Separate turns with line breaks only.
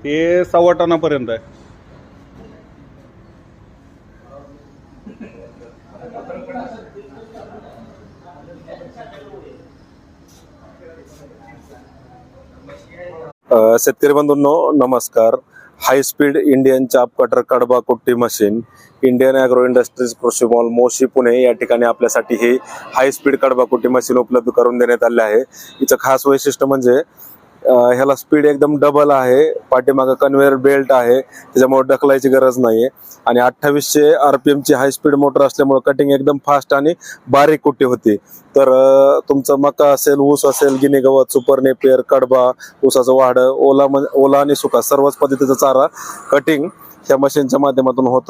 हे 1.25 टनापर्यंत आहे.
शेतकरी बंधूंनो नमस्कार. हाय स्पीड इंडियन चाप कटर कडबा कुट्टी मशीन इंडियन ॲग्रो इंडस्ट्रीज कृषी मॉल मोशी पुणे या ठिकाणी आपल्यासाठी हे हाय स्पीड कडबा कुट्टी मशीन उपलब्ध करून देण्यात आले आहे. हिचं खास वैशिष्ट्य म्हणजे ह्याला स्पीड एकदम डबल आहे. पाठीमागं कन्व्हेयर बेल्ट आहे, त्याच्यामुळे ढकलायची गरज नाहीये. आणि 2800 RPM ची हाय स्पीड मोटर असल्यामुळे कटिंग एकदम फास्ट आणि बारीक कुट्टी होती. तर तुमचं मका असेल, ऊस असेल, गिनी गवत, सुपर नेपियर, कडबा, ऊसाचं वाढ, ओला आणि सुका सर्वच पद्धतीचा चारा कटिंग ह्या मशीनच्या माध्यमातून होतं.